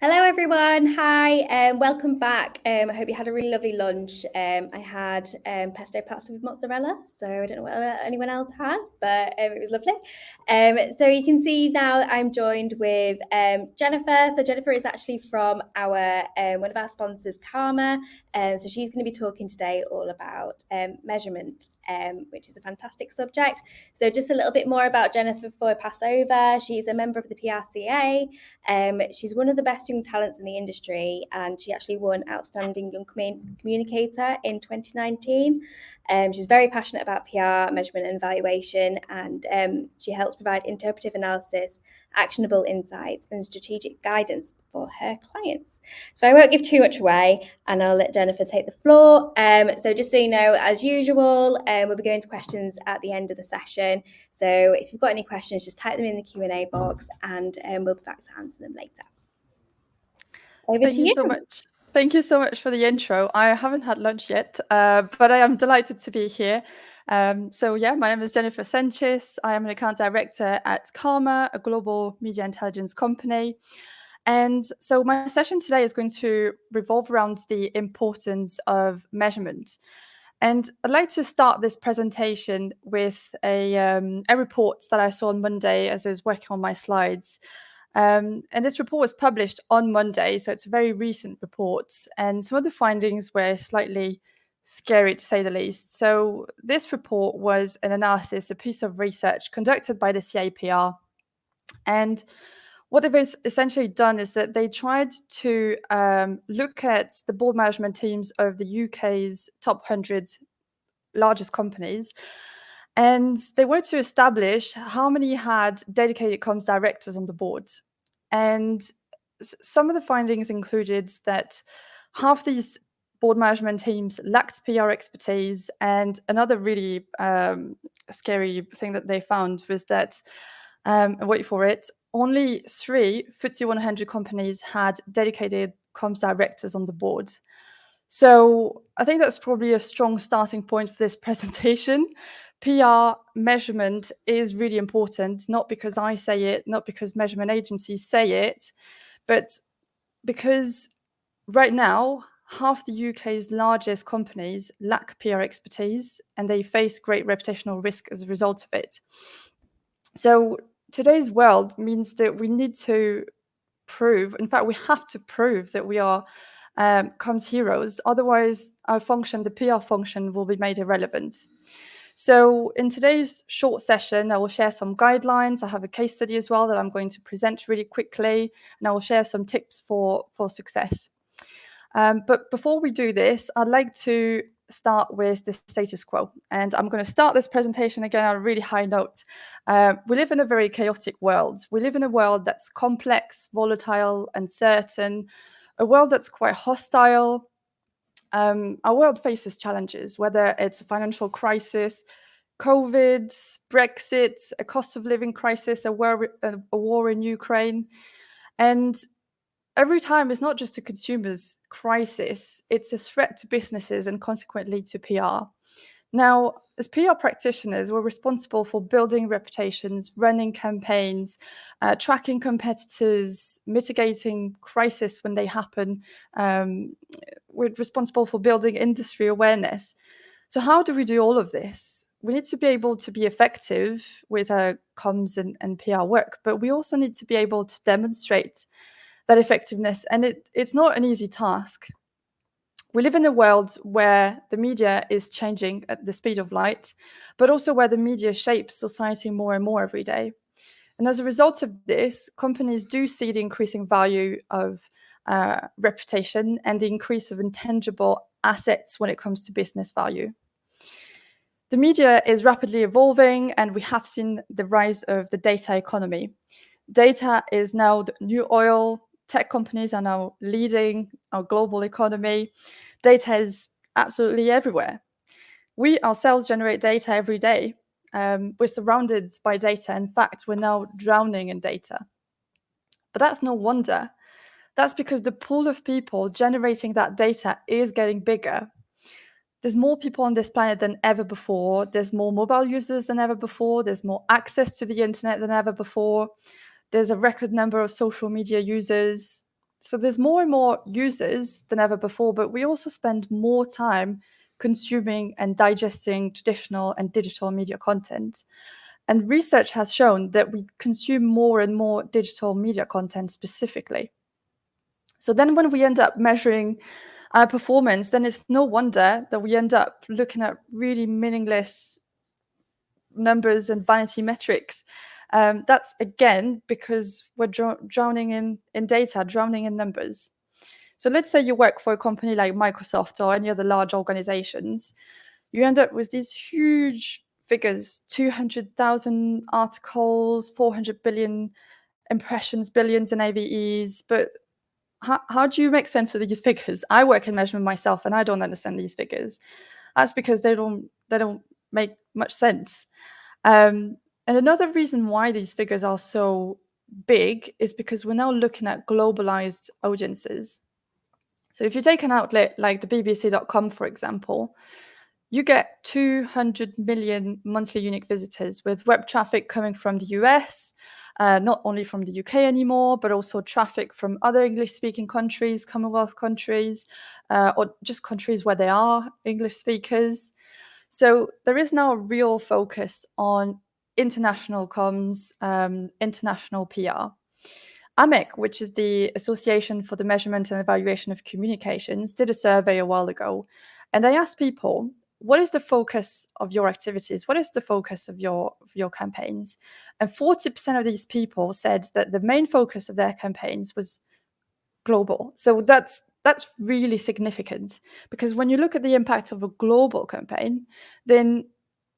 Hello everyone, hi, welcome back. I hope you had a really lovely lunch. I had pesto pasta with mozzarella, so I don't know what anyone else had, but it was lovely. So you can see now I'm joined with Jennifer. So Jennifer is actually from our one of our sponsors, CARMA. So she's going to be talking today all about measurement, which is a fantastic subject. So just a little bit more about Jennifer before I pass over. She's a member of the PRCA. She's one of the best young talents in the industry, and she actually won Outstanding Young Communicator in 2019. She's very passionate about PR, measurement and evaluation, and she helps provide interpretive analysis, actionable insights, and strategic guidance for her clients. So I won't give too much away, and I'll let Jennifer take the floor. So just so you know, as usual, we'll be going to questions at the end of the session. So if you've got any questions, just type them in the Q&A box, and we'll be back to answer them later. Over Thank to you you. so much. Thank you so much for the intro. I haven't had lunch yet, but I am delighted to be here. My name is Jennifer Sanchis. I am an account director at CARMA, a global media intelligence company. And so my session today is going to revolve around the importance of measurement. And I'd like to start this presentation with a report that I saw on Monday as I was working on my slides. And this report was published on Monday, so it's a very recent report. And some of the findings were slightly scary, to say the least. So this report was an analysis, a piece of research conducted by the CAPR. And what they've essentially done is that they tried to look at the board management teams of the UK's top 100 largest companies. And they were to establish how many had dedicated comms directors on the board. And some of the findings included that half these board management teams lacked PR expertise. And another really scary thing that they found was that, wait for it, only 3 FTSE 100 companies had dedicated comms directors on the board. So I think that's probably a strong starting point for this presentation. PR measurement is really important, not because I say it, not because measurement agencies say it, but because right now, half the UK's largest companies lack PR expertise and they face great reputational risk as a result of it. So today's world means that we need to prove, in fact, we have to prove that we are comms heroes. Otherwise, our function, the PR function, will be made irrelevant. So in today's short session, I will share some guidelines. I have a case study as well that I'm going to present really quickly, and I will share some tips for success. But before we do this, I'd like to start with the status quo. And I'm going to start this presentation again on a really high note. We live in a very chaotic world. We live in a world that's complex, volatile, uncertain, a world that's quite hostile. Our world faces challenges, whether it's a financial crisis, COVID, Brexit, a cost of living crisis, a war in Ukraine. And every time it's not just a consumer's crisis, it's a threat to businesses and consequently to PR. Now, as PR practitioners, we're responsible for building reputations, running campaigns, tracking competitors, mitigating crisis when they happen. We're responsible for building industry awareness. So how do we do all of this? We need to be able to be effective with our comms and PR work, but we also need to be able to demonstrate that effectiveness. And it's not an easy task. We live in a world where the media is changing at the speed of light, but also where the media shapes society more and more every day. And as a result of this, companies do see the increasing value of reputation and the increase of intangible assets when it comes to business value. The media is rapidly evolving, and we have seen the rise of the data economy. Data is now the new oil. Tech companies are now leading our global economy. Data is absolutely everywhere. We ourselves generate data every day. We're surrounded by data. In fact, we're now drowning in data. But that's no wonder. That's because the pool of people generating that data is getting bigger. There's more people on this planet than ever before. There's more mobile users than ever before. There's more access to the internet than ever before. There's a record number of social media users. So there's more and more users than ever before, but we also spend more time consuming and digesting traditional and digital media content. And research has shown that we consume more and more digital media content specifically. So then when we end up measuring our performance, then it's no wonder that we end up looking at really meaningless numbers and vanity metrics. That's again because we're drowning in data, drowning in numbers. So let's say you work for a company like Microsoft or any other large organizations. You end up with these huge figures, 200,000 articles, 400 billion impressions, billions in AVEs. But how do you make sense of these figures? I work in measurement myself and I don't understand these figures. That's because they don't make much sense. And another reason why these figures are so big is because we're now looking at globalized audiences. So if you take an outlet like the BBC.com, for example, you get 200 million monthly unique visitors with web traffic coming from the US, not only from the UK anymore, but also traffic from other English-speaking countries, Commonwealth countries, or just countries where there are English speakers. So there is now a real focus on international comms, international PR. AMEC, which is the Association for the Measurement and Evaluation of Communications, did a survey a while ago, and they asked people, what is the focus of your activities? What is the focus of your campaigns? And 40% of these people said that the main focus of their campaigns was global. So that's really significant, because when you look at the impact of a global campaign, then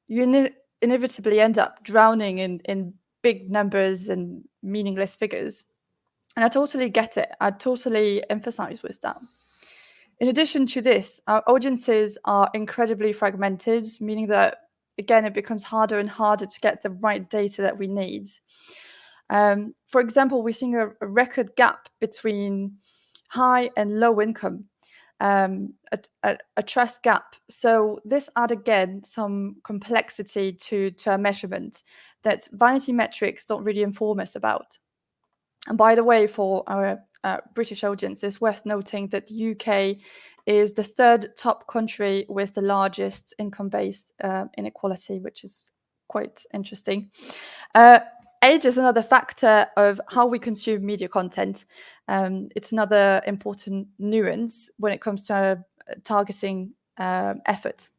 you inevitably end up drowning in big numbers and meaningless figures. And I totally get it. I totally empathize with that. In addition to this, our audiences are incredibly fragmented, meaning that, again, it becomes harder and harder to get the right data that we need. For example, we're seeing a record gap between high and low income, a trust gap. So this adds again some complexity to our measurement that vanity metrics don't really inform us about. And by the way, for our British audience, it's worth noting that the UK is the third top country with the largest income-based inequality, which is quite interesting. Age is another factor of how we consume media content. It's another important nuance when it comes to our targeting efforts.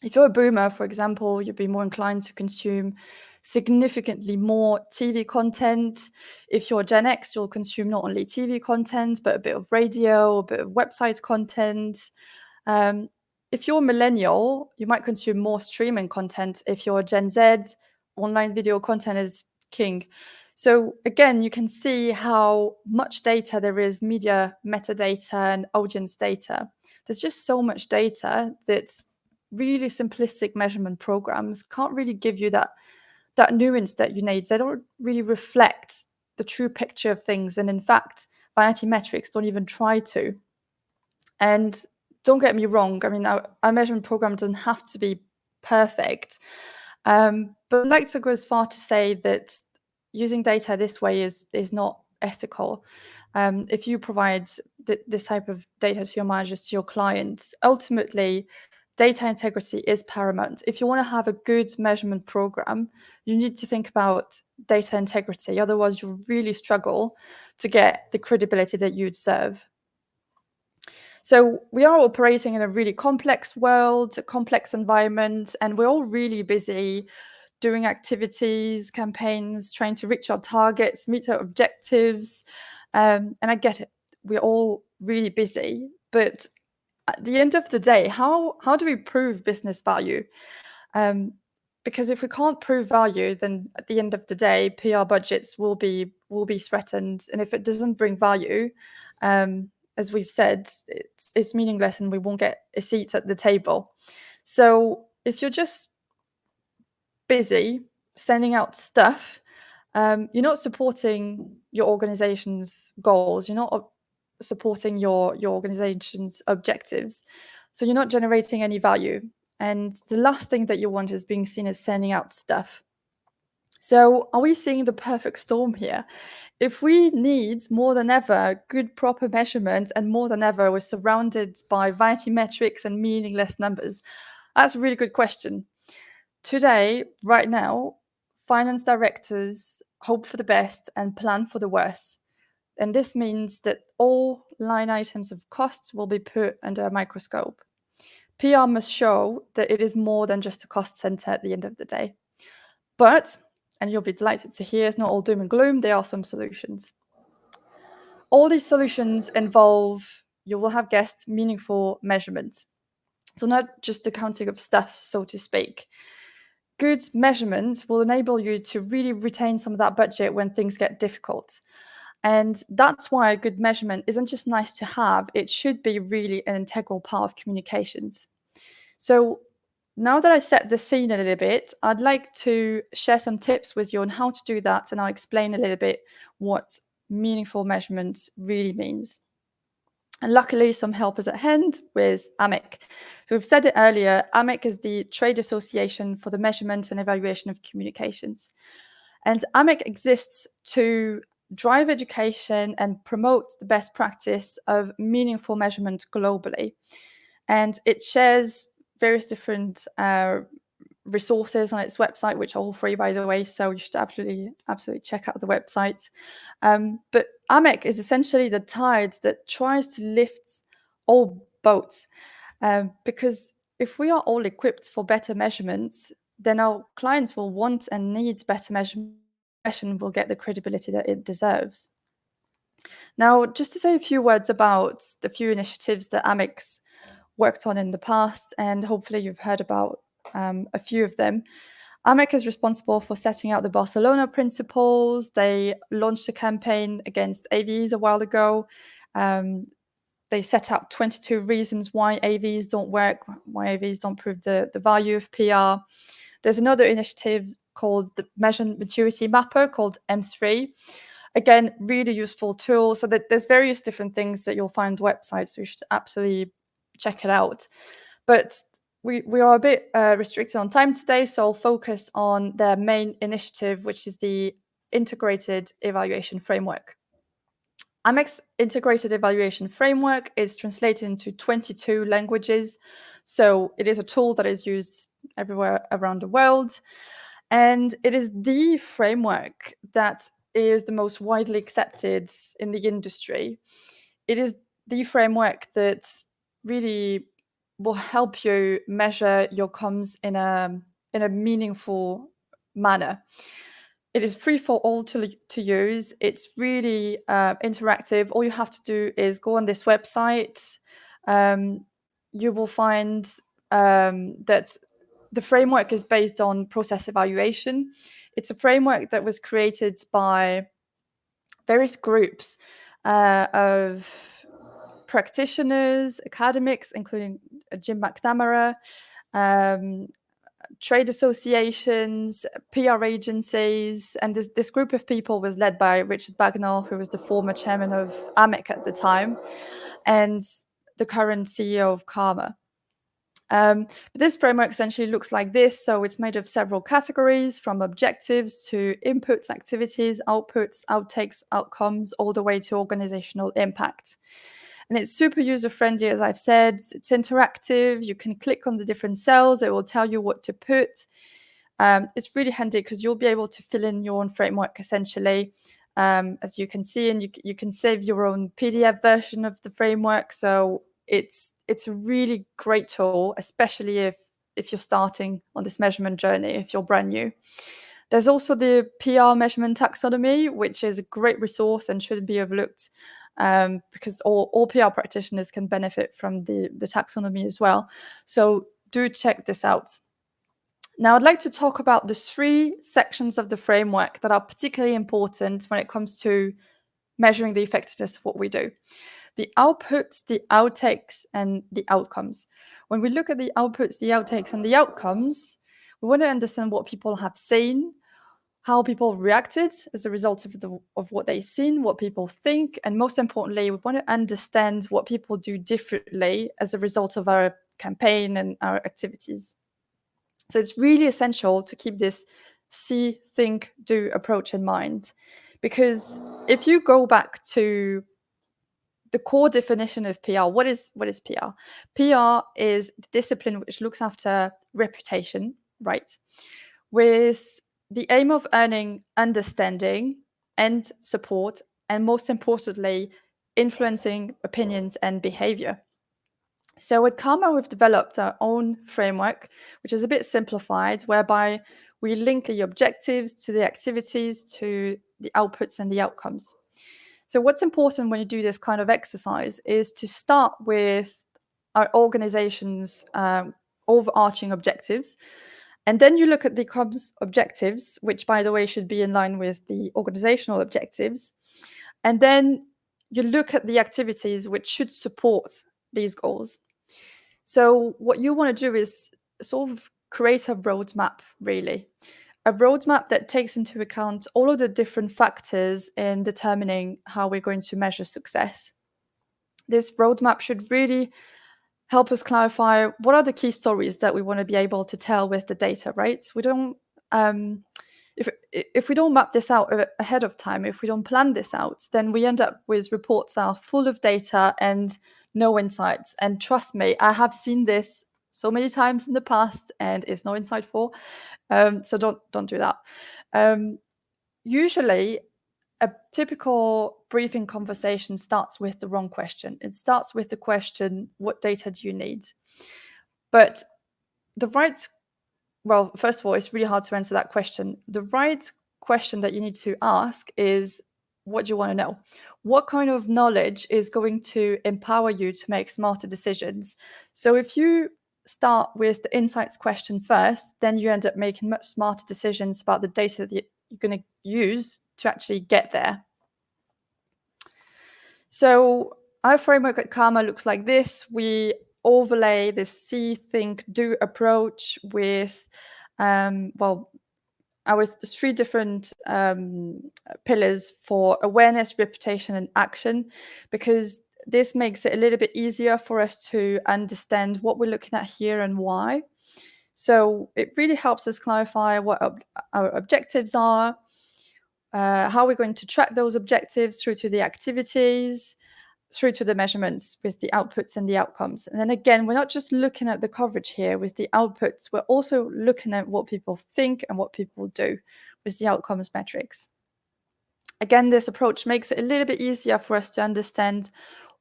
If you're a boomer, for example, you'd be more inclined to consume significantly more TV content. If you're Gen X, you'll consume not only TV content, but a bit of radio, a bit of website content. If you're a millennial, you might consume more streaming content. If you're Gen Z, online video content is king. So again, you can see how much data there is, media metadata and audience data. There's just so much data that really simplistic measurement programs can't really give you that nuance that you need. They don't really reflect the true picture of things. And in fact, vanity metrics don't even try to. And don't get me wrong, I mean, our measurement program doesn't have to be perfect. But I'd like to go as far to say that using data this way is not ethical. If you provide this type of data to your managers, to your clients, ultimately, data integrity is paramount. If you want to have a good measurement program, you need to think about data integrity. Otherwise, you'll really struggle to get the credibility that you deserve. So we are operating in a really complex world, a complex environment, and we're all really busy doing activities, campaigns, trying to reach our targets, meet our objectives. And I get it. We're all really busy. But at the end of the day, how do we prove business value? Because if we can't prove value, then at the end of the day, PR budgets will be threatened. And if it doesn't bring value, as we've said, it's meaningless and we won't get a seat at the table. So if you're just busy sending out stuff, you're not supporting your organization's goals. You're not supporting your organization's objectives. So you're not generating any value. And the last thing that you want is being seen as sending out stuff. So are we seeing the perfect storm here? If we need more than ever good proper measurements, and more than ever we're surrounded by vanity metrics and meaningless numbers, that's a really good question. Today, right now, finance directors hope for the best and plan for the worst. And this means that all line items of costs will be put under a microscope. PR must show that it is more than just a cost center at the end of the day. But, and you'll be delighted to hear, it's not all doom and gloom, there are some solutions. All these solutions involve, you will have guessed, meaningful measurement. So not just the counting of stuff, so to speak. Good measurement will enable you to really retain some of that budget when things get difficult. And that's why a good measurement isn't just nice to have, it should be really an integral part of communications. So now that I set the scene a little bit, I'd like to share some tips with you on how to do that, and I'll explain a little bit what meaningful measurement really means. And luckily, some help is at hand with AMEC. So we've said it earlier, AMEC is the trade association for the measurement and evaluation of communications. And AMEC exists to drive education and promote the best practice of meaningful measurement globally. And it shares various different resources on its website, which are all free, by the way. So you should absolutely check out the website. But AMEC is essentially the tide that tries to lift all boats, because if we are all equipped for better measurements, then our clients will want and need better measurement, and will get the credibility that it deserves. Now, just to say a few words about the few initiatives that AMEC's worked on in the past, and hopefully you've heard about a few of them. AMEC is responsible for setting out the Barcelona principles. They launched a campaign against AVs a while ago. They set out 22 reasons why AVs don't work, why AVs don't prove the value of PR. There's another initiative called the Measurement Maturity Mapper, called M3. Again, really useful tool. So that there's various different things that you'll find on websites, so you should absolutely check it out. But we are a bit restricted on time today, so I'll focus on their main initiative, which is the Integrated Evaluation Framework. AMEC's Integrated Evaluation Framework is translated into 22 languages, so it is a tool that is used everywhere around the world, and it is the framework that is the most widely accepted in the industry. It is the framework that really will help you measure your comms in a meaningful manner. It is free for all to use. It's really interactive. All you have to do is go on this website. You will find that the framework is based on process evaluation. It's a framework that was created by various groups of practitioners, academics, including Jim McNamara, trade associations, PR agencies, and this group of people was led by Richard Bagnall, who was the former chairman of AMEC at the time, and the current CEO of CARMA. But this framework essentially looks like this. So it's made of several categories, from objectives to inputs, activities, outputs, outtakes, outcomes, all the way to organizational impact. And it's super user-friendly, as I've said. It's interactive. You can click on the different cells. It will tell you what to put. It's really handy because you'll be able to fill in your own framework, essentially, as you can see, and you can save your own PDF version of the framework. So it's a really great tool, especially if you're starting on this measurement journey, if you're brand new. There's also the PR measurement taxonomy, which is a great resource and shouldn't be overlooked, because all PR practitioners can benefit from the taxonomy as well. So do check this out. Now, I'd like to talk about the 3 sections of the framework that are particularly important when it comes to measuring the effectiveness of what we do. The outputs, the outtakes, and the outcomes. When we look at the outputs, the outtakes, and the outcomes, we want to understand what people have seen, how people reacted as a result of what they've seen, what people think, and most importantly, we want to understand what people do differently as a result of our campaign and our activities. So it's really essential to keep this see, think, do approach in mind. Because if you go back to the core definition of PR, what is PR? PR is the discipline which looks after reputation, right? With the aim of earning understanding and support, and most importantly, influencing opinions and behavior. So at CARMA, we've developed our own framework, which is a bit simplified, whereby we link the objectives to the activities, to the outputs and the outcomes. So what's important when you do this kind of exercise is to start with our organization's overarching objectives. And then you look at the comms objectives, which, by the way, should be in line with the organizational objectives. And then you look at the activities which should support these goals. So what you want to do is sort of create a roadmap, really. A roadmap that takes into account all of the different factors in determining how we're going to measure success. This roadmap should really help us clarify what are the key stories that we want to be able to tell with the data, right? We don't, if we don't map this out ahead of time, if we don't plan this out, then we end up with reports that are full of data and no insights. And trust me, I have seen this so many times in the past, and it's not insightful. So don't do that. Usually, a typical briefing conversation starts with the wrong question. It starts with the question, what data do you need? But first of all, it's really hard to answer that question. The right question that you need to ask is, what do you want to know? What kind of knowledge is going to empower you to make smarter decisions? So if you start with the insights question first, then you end up making much smarter decisions about the data that you're going to use to actually get there. So our framework at CARMA looks like this. We overlay this see, think, do approach with, our three different pillars for awareness, reputation, and action, because this makes it a little bit easier for us to understand what we're looking at here and why. So it really helps us clarify what our objectives are, how we're going to track those objectives through to the activities, through to the measurements with the outputs and the outcomes. And then again, we're not just looking at the coverage here with the outputs, we're also looking at what people think and what people do with the outcomes metrics. Again, this approach makes it a little bit easier for us to understand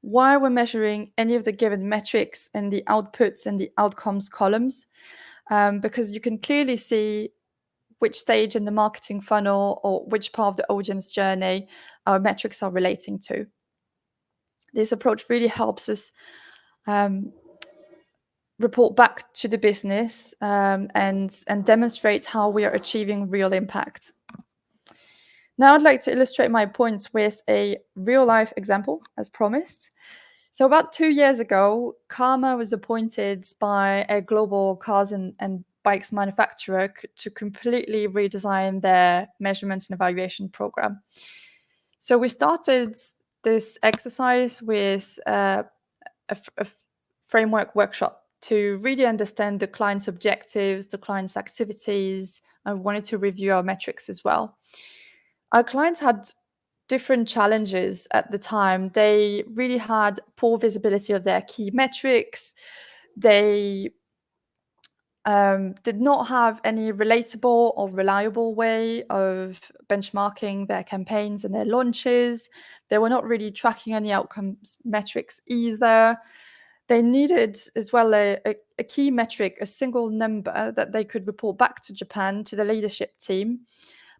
why we're measuring any of the given metrics in the outputs and the outcomes columns, because you can clearly see which stage in the marketing funnel or which part of the audience journey our metrics are relating to. This approach really helps us report back to the business and demonstrate how we are achieving real impact. Now I'd like to illustrate my points with a real-life example, as promised. So about 2 years ago, CARMA was appointed by a global cars and bikes manufacturer to completely redesign their measurement and evaluation program. So we started this exercise with a framework workshop to really understand the client's objectives, the client's activities, and we wanted to review our metrics as well. Our clients had different challenges at the time. They really had poor visibility of their key metrics. They did not have any relatable or reliable way of benchmarking their campaigns and their launches. They were not really tracking any outcomes metrics either. They needed as well a key metric, a single number that they could report back to Japan, to the leadership team,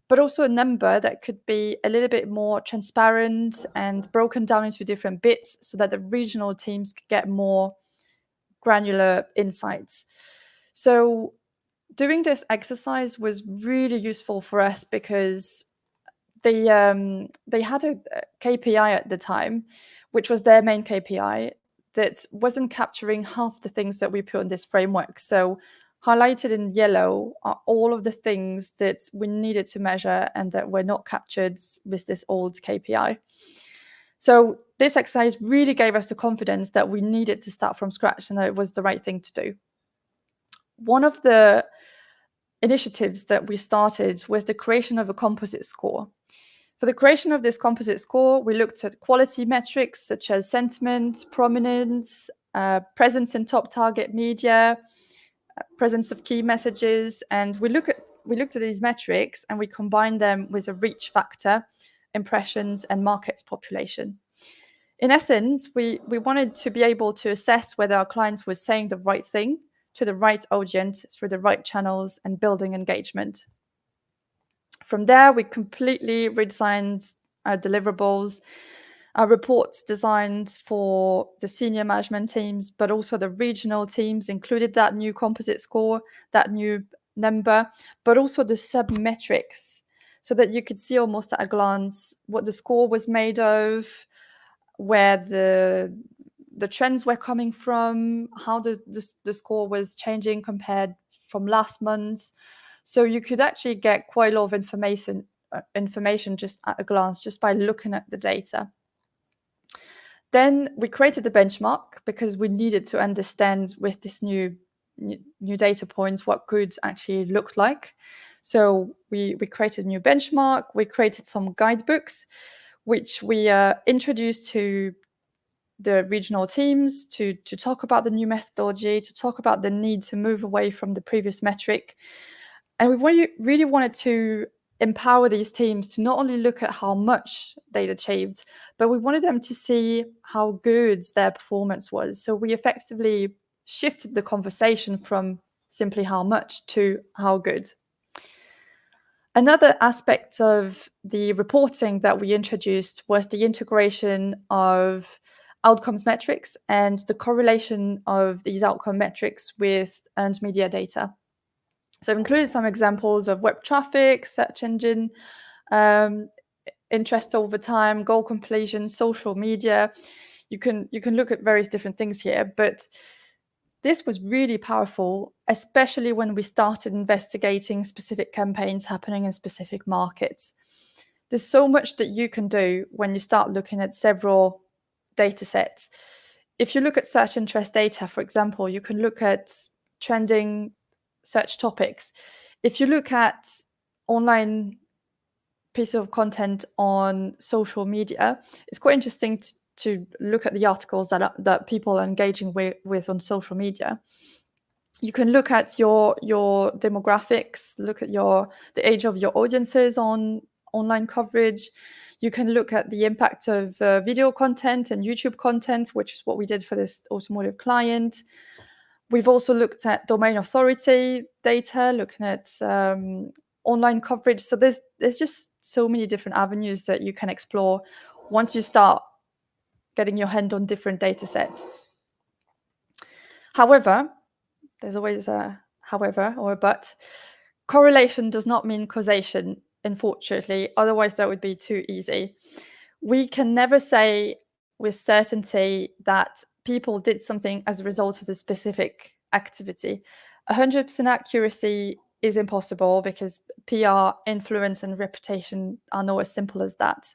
but also a number that could be a little bit more transparent and broken down into different bits so that the regional teams could get more granular insights. So doing this exercise was really useful for us because they had a KPI at the time, which was their main KPI, that wasn't capturing half the things that we put in this framework. So highlighted in yellow are all of the things that we needed to measure and that were not captured with this old KPI. So this exercise really gave us the confidence that we needed to start from scratch and that it was the right thing to do. One of the initiatives that we started was the creation of a composite score. For the creation of this composite score, we looked at quality metrics such as sentiment, prominence, presence in top target media, presence of key messages, and we looked at these metrics and we combined them with a reach factor, impressions, and market population. In essence, we wanted to be able to assess whether our clients were saying the right thing to the right audience through the right channels and building engagement. From there, we completely redesigned our deliverables, our reports designed for the senior management teams, but also the regional teams included that new composite score, that new number, but also the sub-metrics so that you could see almost at a glance what the score was made of, where the trends were coming from, how the score was changing compared from last month. So you could actually get quite a lot of information just at a glance, just by looking at the data. Then we created the benchmark because we needed to understand with this new data points what good actually looked like. So we created a new benchmark. We created some guidebooks, which we introduced to the regional teams to talk about the new methodology, to talk about the need to move away from the previous metric. And we really wanted to empower these teams to not only look at how much they'd achieved, but we wanted them to see how good their performance was. So we effectively shifted the conversation from simply how much to how good. Another aspect of the reporting that we introduced was the integration of outcomes metrics and the correlation of these outcome metrics with earned media data. So I've included some examples of web traffic, search engine, interest over time, goal completion, social media. You can look at various different things here, but this was really powerful, especially when we started investigating specific campaigns happening in specific markets. There's so much that you can do when you start looking at several data sets. If you look at search interest data, for example, you can look at trending search topics. If you look at online pieces of content on social media, it's quite interesting to look at the articles that people are engaging with on social media. You can look at your demographics, look at the age of your audiences on online coverage. You can look at the impact of video content and YouTube content, which is what we did for this automotive client. We've also looked at domain authority data, looking at online coverage. So there's just so many different avenues that you can explore once you start getting your hand on different data sets. However, there's always a however or a but. Correlation does not mean causation, unfortunately. Otherwise, that would be too easy. We can never say with certainty that people did something as a result of a specific activity. 100% accuracy is impossible because PR, influence, and reputation are not as simple as that.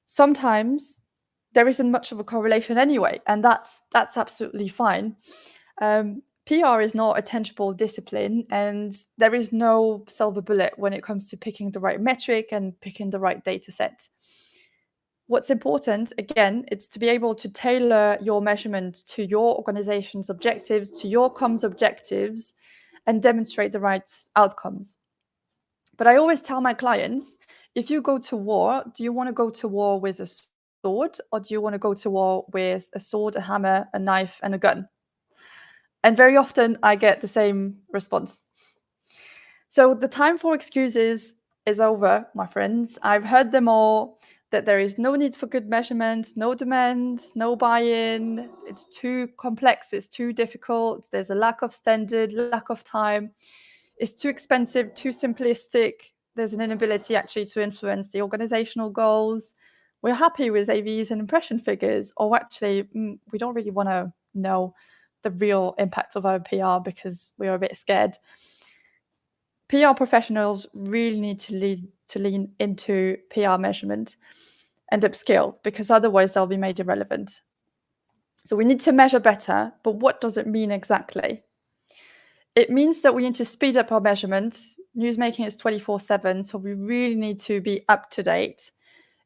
Sometimes there isn't much of a correlation anyway, and that's absolutely fine. PR is not a tangible discipline, and there is no silver bullet when it comes to picking the right metric and picking the right data set. What's important, again, it's to be able to tailor your measurement to your organization's objectives, to your comms objectives, and demonstrate the right outcomes. But I always tell my clients, if you go to war, do you want to go to war with a sword, or do you want to go to war with a sword, a hammer, a knife, and a gun? And very often I get the same response. So the time for excuses is over, my friends. I've heard them all, that there is no need for good measurement, no demand, no buy-in. It's too complex, it's too difficult. There's a lack of standard, lack of time. It's too expensive, too simplistic. There's an inability actually to influence the organizational goals. We're happy with AVs and impression figures, or actually, we don't really want to know the real impact of our PR because we're a bit scared. PR professionals really need to lean into PR measurement and upskill, because otherwise they'll be made irrelevant. So we need to measure better, but what does it mean exactly? It means that we need to speed up our measurements. Newsmaking is 24/7, so we really need to be up to date.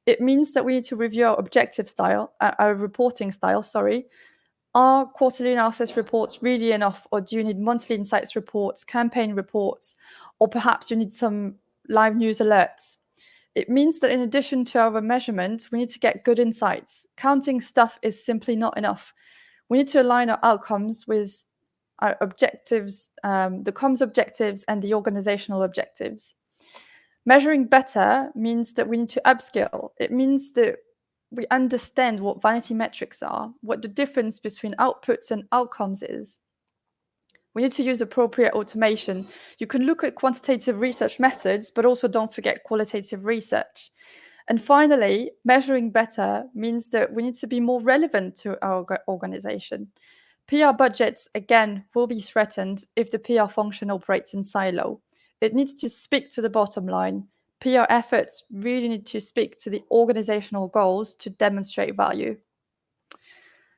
It means that we need to review our objective style, our reporting style, sorry. Are quarterly analysis reports really enough, or do you need monthly insights reports, campaign reports, or perhaps you need some live news alerts? It means that in addition to our measurement, we need to get good insights. Counting stuff is simply not enough. We need to align our outcomes with our objectives, the comms objectives and the organizational objectives. Measuring better means that we need to upskill. It means that we understand what vanity metrics are, what the difference between outputs and outcomes is. We need to use appropriate automation. You can look at quantitative research methods, but also don't forget qualitative research. And finally, measuring better means that we need to be more relevant to our organization. PR budgets, again, will be threatened if the PR function operates in silo. It needs to speak to the bottom line. PR efforts really need to speak to the organizational goals to demonstrate value.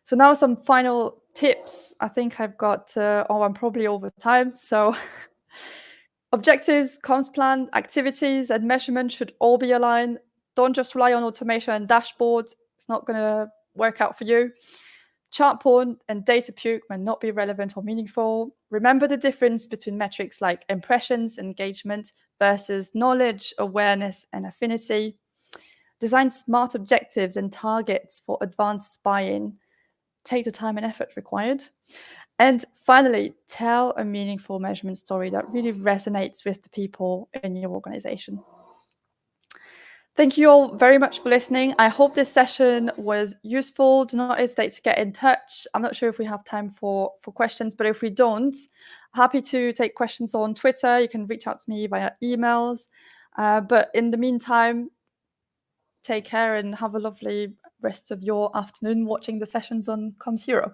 So now some final tips. I think I've got, I'm probably over time. So objectives, comms plan, activities, and measurement should all be aligned. Don't just rely on automation and dashboards. It's not going to work out for you. Chart porn and data puke may not be relevant or meaningful. Remember the difference between metrics like impressions, engagement versus knowledge, awareness, and affinity. Design smart objectives and targets for advanced buy-in. Take the time and effort required. And finally, tell a meaningful measurement story that really resonates with the people in your organization. Thank you all very much for listening. I hope this session was useful. Do not hesitate to get in touch. I'm not sure if we have time for questions, but if we don't, happy to take questions on Twitter. You can reach out to me via emails. But in the meantime, take care and have a lovely rest of your afternoon watching the sessions on Comms Hero.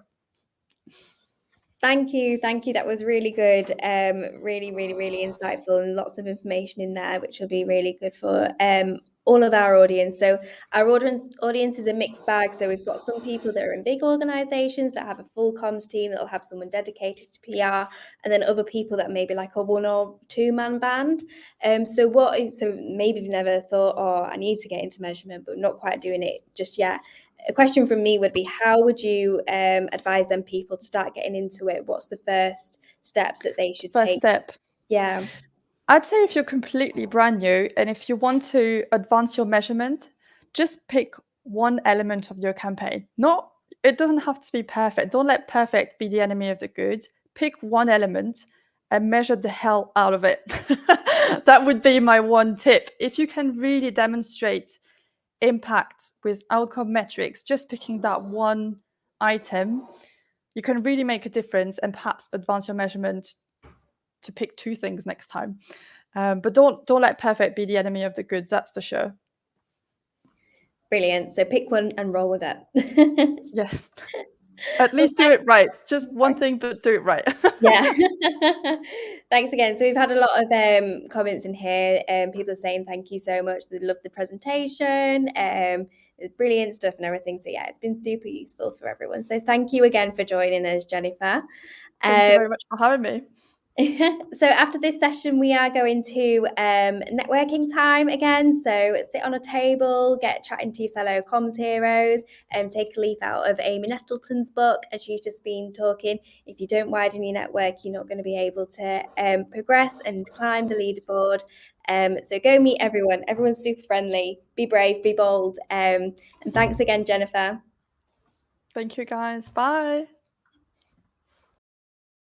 Thank you. That was really good. Really insightful, and lots of information in there, which will be really good for all of our audience. So our audience is a mixed bag. So we've got some people that are in big organizations that have a full comms team that'll have someone dedicated to PR, and then other people that may be like a 1 or 2 man band. So maybe you've never thought, oh, I need to get into measurement, but not quite doing it just yet. A question from me would be, how would you advise them people to start getting into it? What's the first steps that they should take? First step. Yeah. I'd say if you're completely brand new and if you want to advance your measurement, just pick one element of your campaign. It doesn't have to be perfect. Don't let perfect be the enemy of the good. Pick one element and measure the hell out of it. That would be my one tip. If you can really demonstrate impact with outcome metrics, just picking that one item, you can really make a difference and perhaps advance your measurement to pick 2 things next time. But don't let perfect be the enemy of the goods, that's for sure. Brilliant. So pick one and roll with it. Yes. At least do it right. Just one thing, but do it right. Yeah. Thanks again. So we've had a lot of comments in here. People are saying thank you so much. They love the presentation. Brilliant stuff and everything. So yeah, it's been super useful for everyone. So thank you again for joining us, Jennifer. Thank you very much for having me. So after this session, we are going to networking time again. So sit on a table, get chatting to your fellow comms heroes, and take a leaf out of Amy Nettleton's book, as she's just been talking. If you don't widen your network, you're not going to be able to progress and climb the leaderboard. So go meet everyone. Everyone's super friendly. Be brave, be bold. And thanks again, Jennifer. Thank you, guys. Bye.